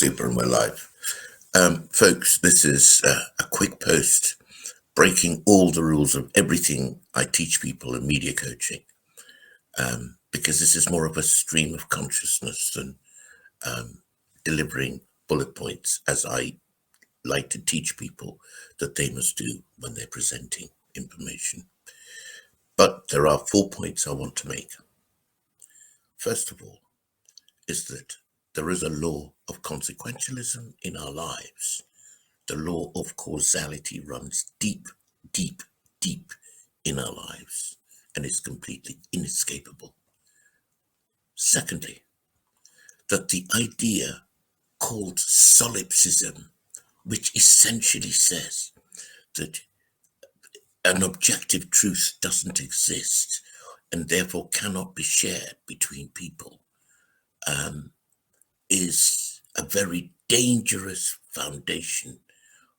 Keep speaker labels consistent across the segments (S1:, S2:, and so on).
S1: super in my life. Folks, this is a quick post breaking all the rules of everything I teach people in media coaching, because this is more of a stream of consciousness than delivering bullet points, as I like to teach people that they must do when they're presenting information. But there are 4 points I want to make. First of all, is that there is a law of consequentialism in our lives. The law of causality runs deep, deep, deep in our lives, and is completely inescapable. Secondly, that the idea called solipsism, which essentially says that an objective truth doesn't exist and therefore cannot be shared between people, is a very dangerous foundation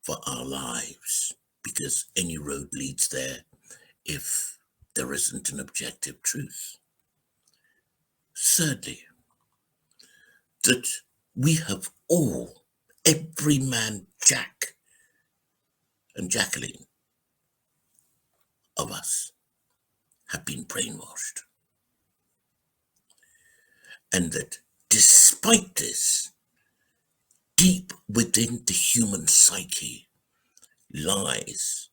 S1: for our lives, because any road leads there if there isn't an objective truth. Thirdly, that we have all, every man, Jack and Jacqueline of us, have been brainwashed. And that despite this, deep within the human psyche lies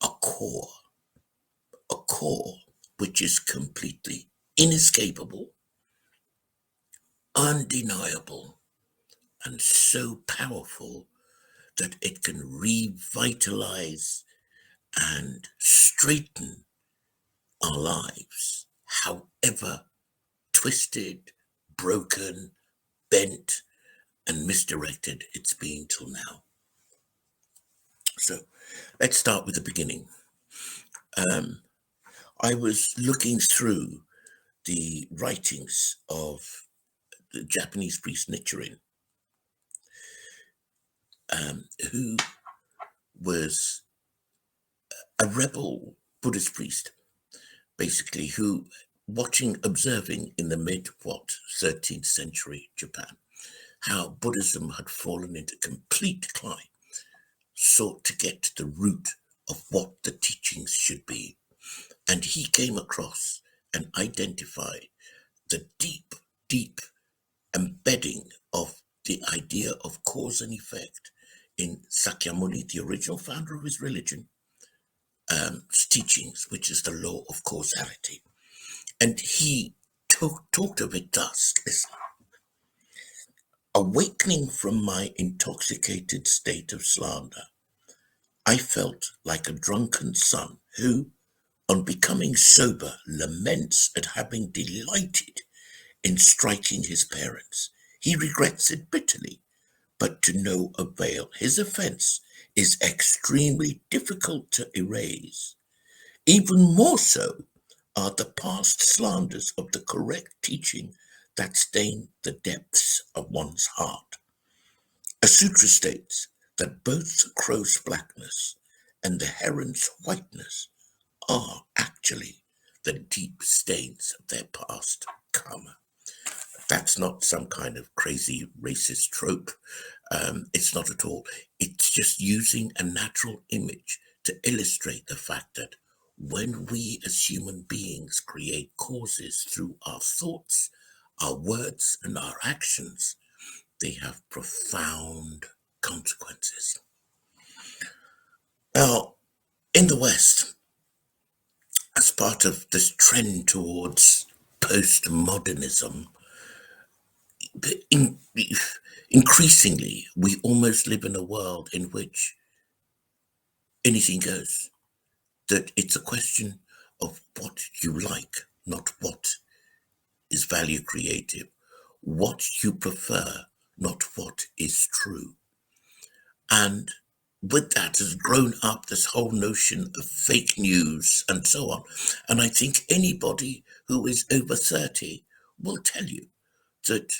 S1: a core which is completely inescapable, undeniable, and so powerful that it can revitalize and straighten our lives, however twisted, broken, bent, and misdirected it's been till now. So let's start with the beginning. I was looking through the writings of the Japanese priest Nichiren, who was a rebel Buddhist priest, basically, who, observing in the mid 13th century Japan, how Buddhism had fallen into complete decline, sought to get to the root of what the teachings should be. And he came across and identified the deep, deep embedding of the idea of cause and effect in Sakyamuni, the original founder of his religion, teachings, which is the law of causality. And he talked of it thus: listen, awakening from my intoxicated state of slander, I felt like a drunken son who, on becoming sober, laments at having delighted in striking his parents. He regrets it bitterly, but to no avail. His offense is extremely difficult to erase. Even more so are the past slanders of the correct teaching that stain the depths of one's heart. A sutra states that both the crow's blackness and the heron's whiteness are actually the deep stains of their past karma. That's not some kind of crazy racist trope. It's not at all. It's just using a natural image to illustrate the fact that when we as human beings create causes through our thoughts, our words, and our actions, they have profound consequences. Now, in the West, as part of this trend towards postmodernism, increasingly, we almost live in a world in which anything goes. That it's a question of what you like, not what is value creative, what you prefer, not what is true. And with that has grown up this whole notion of fake news and so on. And I think anybody who is over 30 will tell you that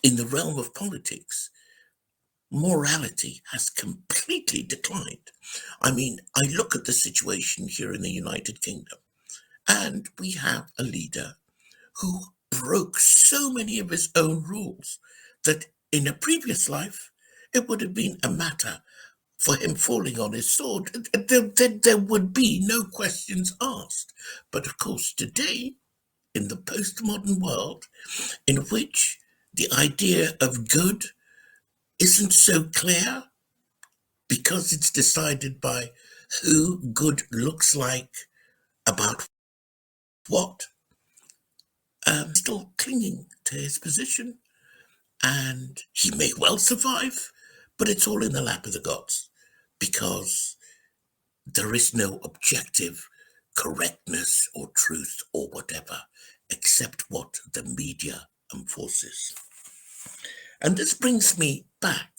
S1: in the realm of politics, morality has completely declined. I mean, I look at the situation here in the United Kingdom, and we have a leader who broke so many of his own rules that In a previous life, it would have been a matter for him falling on his sword. There would be no questions asked. But of course, today, in the postmodern world, in which the idea of good isn't so clear because it's decided by who good looks like about what, still clinging to his position, and he may well survive, but it's all in the lap of the gods because there is no objective correctness or truth or whatever except what the media enforces. And this brings me back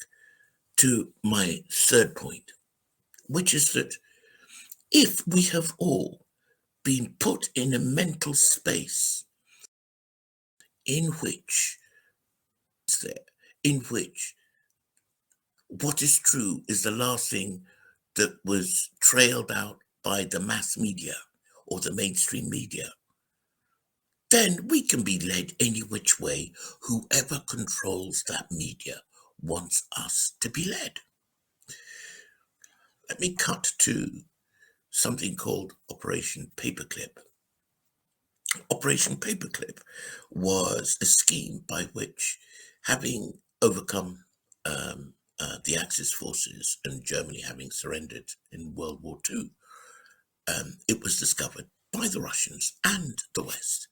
S1: to my third point, which is that if we have all been put in a mental space in which in which what is true is the last thing that was trailed out by the mass media or the mainstream media, then we can be led any which way whoever controls that media wants us to be led. Let me cut to something called Operation Paperclip. Operation Paperclip was a scheme by which, having overcome the Axis forces and Germany having surrendered in World War II, it was discovered by the Russians and the West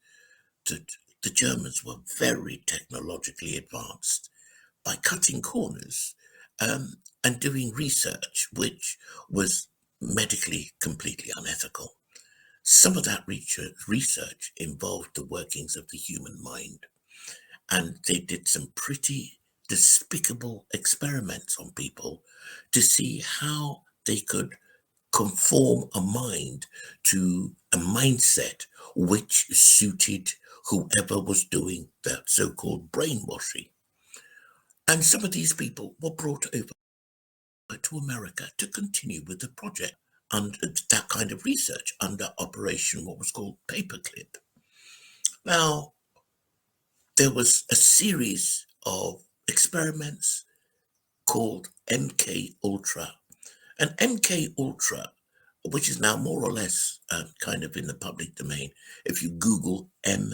S1: that the Germans were very technologically advanced by cutting corners and doing research which was medically completely unethical. Some of that research involved the workings of the human mind, and they did some pretty despicable experiments on people to see how they could conform a mind to a mindset which suited whoever was doing that so-called brainwashing. And some of these people were brought over to America to continue with the project under that kind of research under Operation what was called Paperclip. Now, there was a series of experiments called MK Ultra. And MK Ultra, which is now more or less kind of in the public domain, if you Google M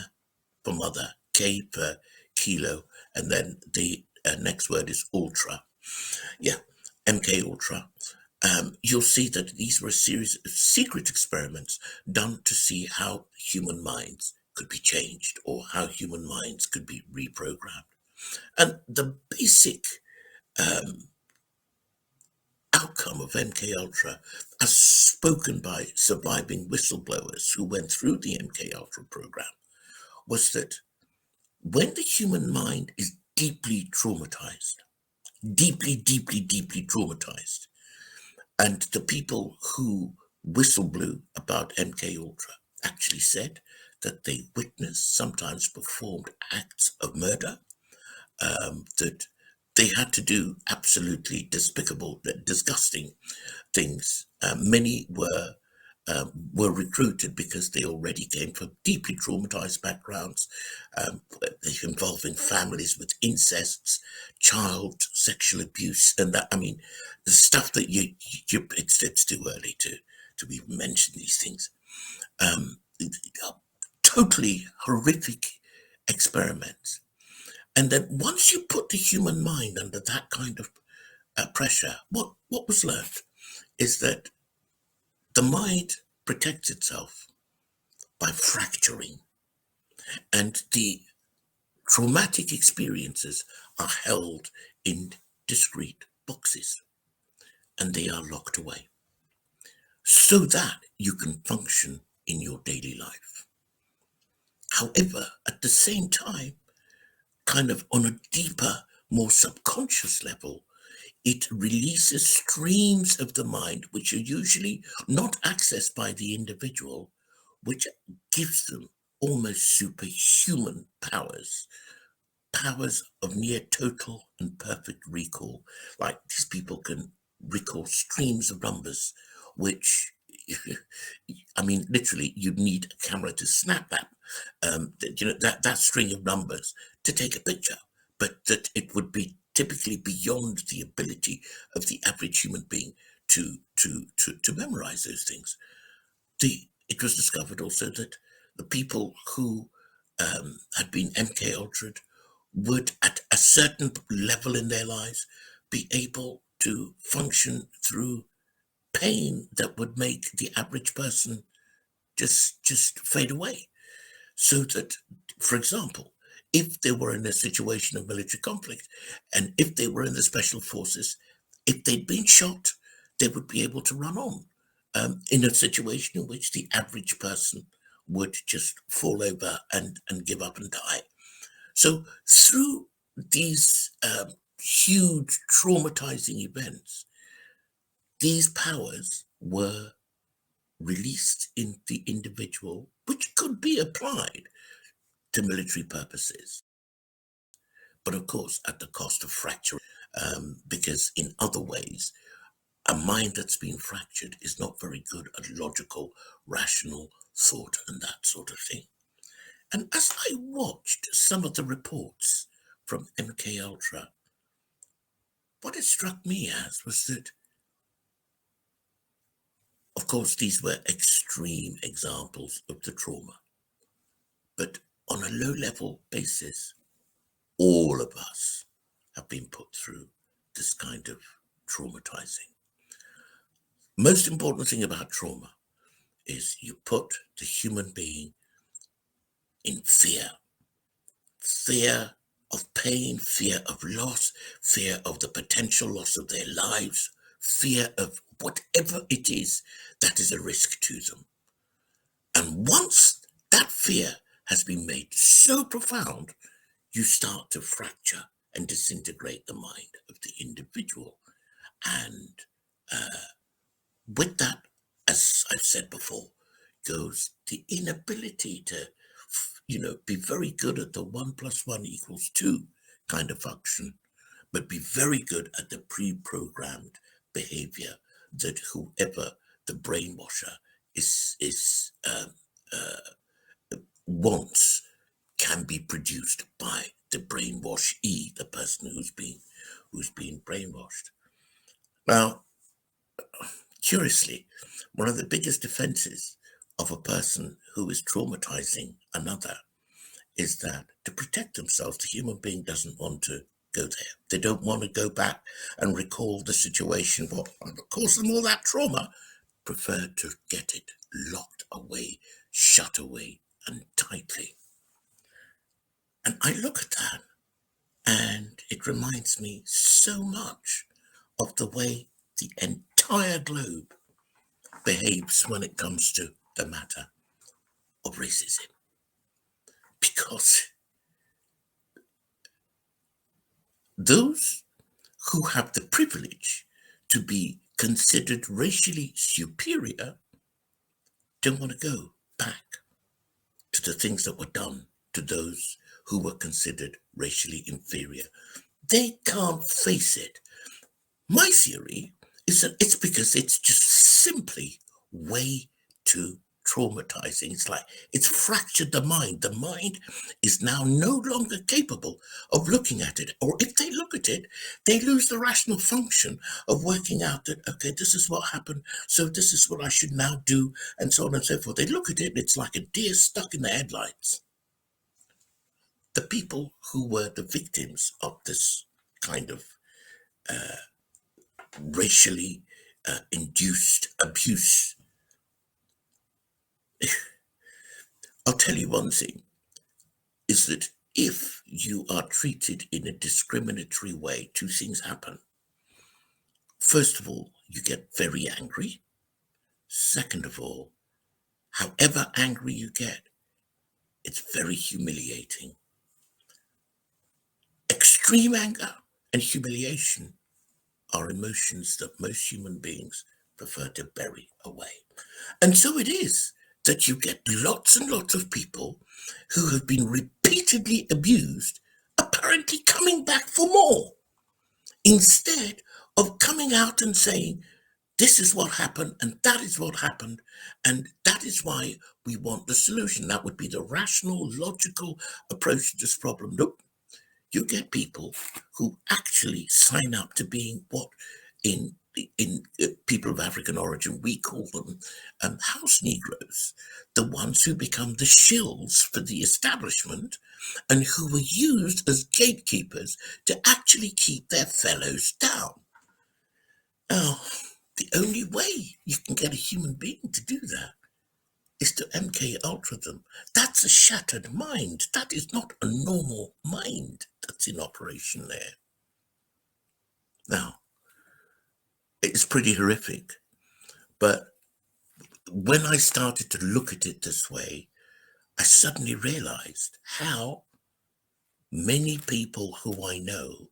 S1: for mother, K for kilo, and then the next word is ultra. Yeah, MK Ultra. You'll see that these were a series of secret experiments done to see how human minds could be changed or how human minds could be reprogrammed. And the basic outcome of MK Ultra, as spoken by surviving whistleblowers who went through the MK Ultra program, was that when the human mind is deeply traumatized, deeply traumatized, and the people who whistleblew about MK Ultra actually said that they witnessed, sometimes performed acts of murder, that they had to do absolutely despicable, disgusting things. Many were recruited because they already came from deeply traumatized backgrounds, involving families with incests, child sexual abuse, and that. I mean, the stuff that it's too early to even mention these things. Totally horrific experiments. And then once you put the human mind under that kind of pressure, what was learned is that the mind protects itself by fracturing, and the traumatic experiences are held in discrete boxes and they are locked away so that you can function in your daily life. However, at the same time, kind of on a deeper, more subconscious level, it releases streams of the mind which are usually not accessed by the individual, which gives them almost superhuman powers, powers of near total and perfect recall. Like these people can recall streams of numbers, which, I mean, literally, you'd need a camera to snap that, that string of numbers to take a picture, but that it would be typically beyond the ability of the average human being to memorize those things. It was discovered also that the people who had been MK ultra'd would, at a certain level in their lives, be able to function through pain that would make the average person just fade away. So that, for example, if they were in a situation of military conflict, and if they were in the special forces, if they'd been shot, they would be able to run on, in a situation in which the average person would just fall over and give up and die. So through these huge traumatizing events, these powers were released in the individual, which could be applied to military purposes, but of course at the cost of fracture, because in other ways, a mind that's been fractured is not very good at logical, rational thought and that sort of thing. And as I watched some of the reports from MK Ultra, what it struck me as was that, of course, these were extreme examples of the trauma, but on a low-level basis, all of us have been put through this kind of traumatizing. Most important thing about trauma is you put the human being in fear. Fear of pain, fear of loss, fear of the potential loss of their lives, fear of whatever it is that is a risk to them. And once that fear has been made so profound, you start to fracture and disintegrate the mind of the individual. And with that, as I've said before, goes the inability to, be very good at the 1+1=2 kind of function, but be very good at the pre-programmed behavior that whoever the brainwasher is wants can be produced by the brainwashee, the person who's been brainwashed. Now, curiously, one of the biggest defenses of a person who is traumatizing another is that to protect themselves, the human being doesn't want to go there. They don't want to go back and recall the situation, what caused them all that trauma, prefer to get it locked away, shut away, and tightly. And I look at that, and it reminds me so much of the way the entire globe behaves when it comes to the matter of racism. Because those who have the privilege to be considered racially superior don't want to go back to the things that were done to those who were considered racially inferior. They can't face it. My theory is that it's because it's just simply way too traumatizing. It's like it's fractured the mind. The mind is now no longer capable of looking at it. Or if they look at it, they lose the rational function of working out that, okay, this is what happened, so this is what I should now do, and so on and so forth. They look at it, and it's like a deer stuck in the headlights. The people who were the victims of this kind of racially induced abuse. I'll tell you one thing, is that if you are treated in a discriminatory way, two things happen. First of all, you get very angry. Second of all, however angry you get, it's very humiliating. Extreme anger and humiliation are emotions that most human beings prefer to bury away. And so it is that you get lots and lots of people who have been repeatedly abused, apparently coming back for more, instead of coming out and saying, this is what happened, and that is what happened, and that is why we want the solution. That would be the rational, logical approach to this problem. Nope. you get people who actually sign up to being what in people of African origin we call them house Negroes, the ones who become the shills for the establishment and who were used as gatekeepers to actually keep their fellows down. Now, the only way you can get a human being to do that is to MK Ultra them. That's a shattered mind. That is not a normal mind that's in operation there. Now, it's pretty horrific, but when I started to look at it this way, I suddenly realized how many people who I know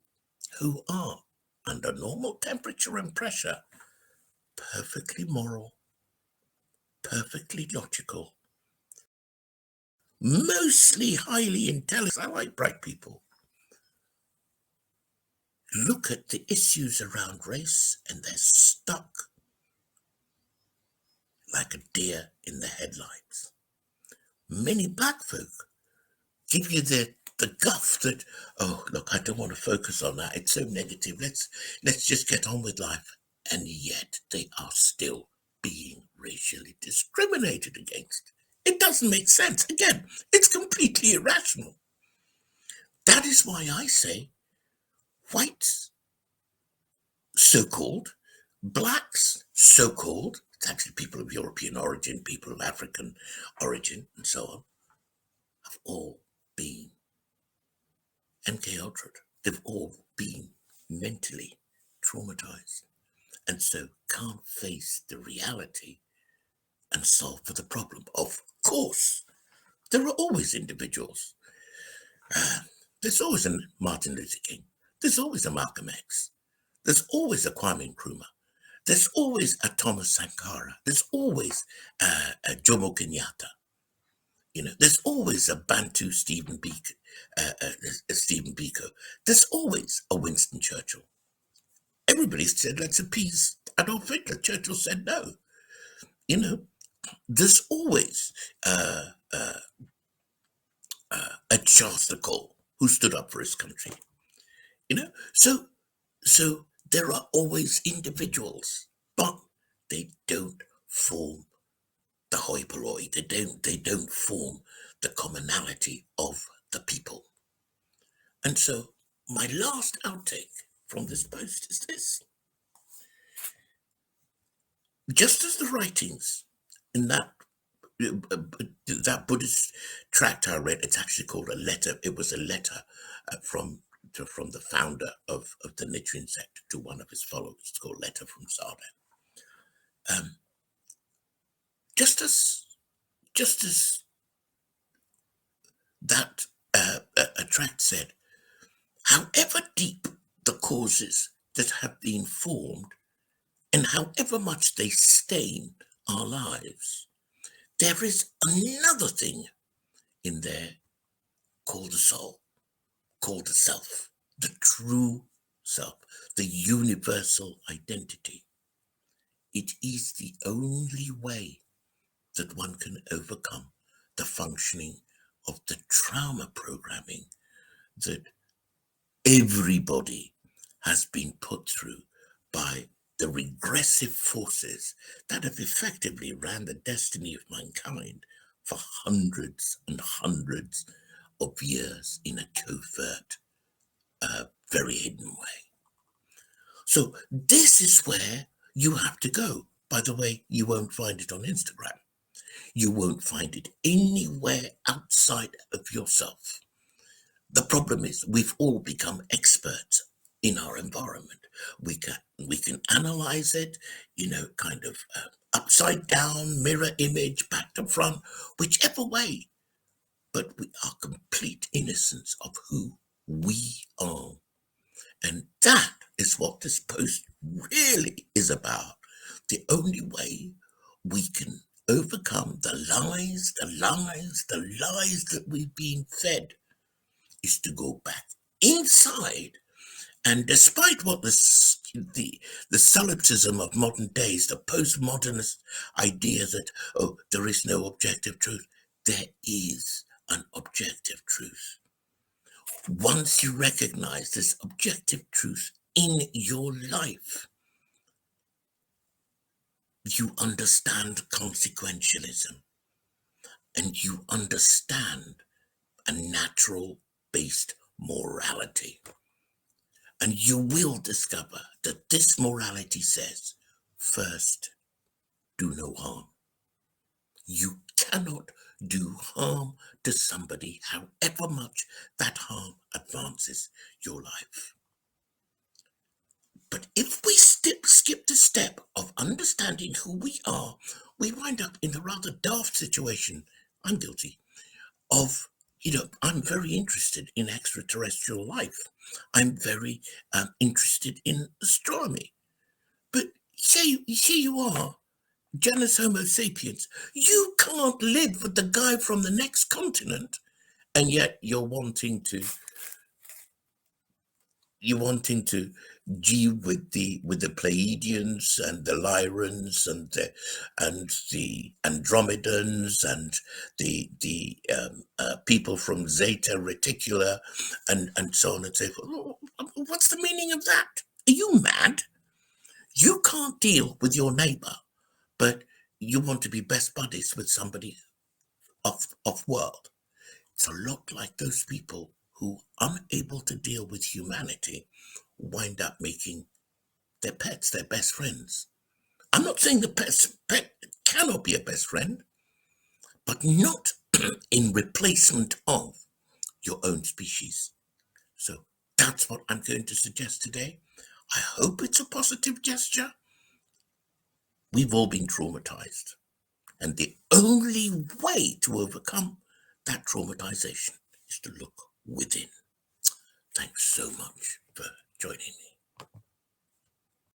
S1: who are under normal temperature and pressure, perfectly moral, perfectly logical, mostly highly intelligent. I like bright people. Look at the issues around race and they're stuck like a deer in the headlights. Many black folk give you the guff that, oh, look, I don't want to focus on that. It's so negative. Let's just get on with life. And yet they are still being racially discriminated against. It doesn't make sense. Again, it's completely irrational. That is why I say whites, so-called, blacks, so-called, it's actually people of European origin, people of African origin, and so on, have all been MK Ultra'd. They've all been mentally traumatized and so can't face the reality and solve for the problem. Of course, there are always individuals. There's always a Martin Luther King. There's always a Malcolm X. There's always a Kwame Nkrumah. There's always a Thomas Sankara. There's always a Jomo Kenyatta. There's always a Bantu Stephen Biko. There's always a Winston Churchill. Everybody said, let's appease Adolf Hitler. Churchill said no. There's always a Charles de Gaulle who stood up for his country. So there are always individuals, but they don't form the hoi polloi. They don't form the commonality of the people. And so my last outtake from this post is this. Just as the writings in that Buddhist tract I read, it's actually called a letter. It was a letter from the founder of the Nichiren sect to one of his followers. It's called Letter from Sada. Just as that a tract said, however deep the causes that have been formed and however much they stain our lives, there is another thing in there called the soul, called the self, the true self, the universal identity. It is the only way that one can overcome the functioning of the trauma programming that everybody has been put through by the regressive forces that have effectively ran the destiny of mankind for hundreds and hundreds of years in a covert, very hidden way. So this is where you have to go. By the way, you won't find it on Instagram. You won't find it anywhere outside of yourself. The problem is we've all become experts in our environment. We can analyze it, kind of upside down, mirror image, back to front, whichever way. But we are complete innocence of who we are. And that is what this post really is about. The only way we can overcome the lies that we've been fed is to go back inside. And despite what the solipsism of modern days, the postmodernist idea that, oh, there is no objective truth, there is an objective truth. Once you recognize this objective truth in your life, you understand consequentialism and you understand a natural based morality. And you will discover that this morality says, first, do no harm. You cannot do harm to somebody, however much that harm advances your life. But if we skip the step of understanding who we are, we wind up in a rather daft situation. I'm guilty of, I'm very interested in extraterrestrial life. I'm very interested in astronomy. But here you are, genus Homo sapiens. You can't live with the guy from the next continent, and yet you're wanting to G with the Pleiadians and the Lyrans and the Andromedans and the people from Zeta Reticula and so on and so forth. What's the meaning of that? Are you mad? You can't deal with your neighbor, but you want to be best buddies with somebody off world. It's a lot like those people who, unable to deal with humanity, wind up making their pets their best friends. I'm not saying the pet cannot be a best friend, but not in replacement of your own species. So that's what I'm going to suggest today. I hope it's a positive gesture. We've all been traumatized, and the only way to overcome that traumatization is to look within. Thanks so much for joining me.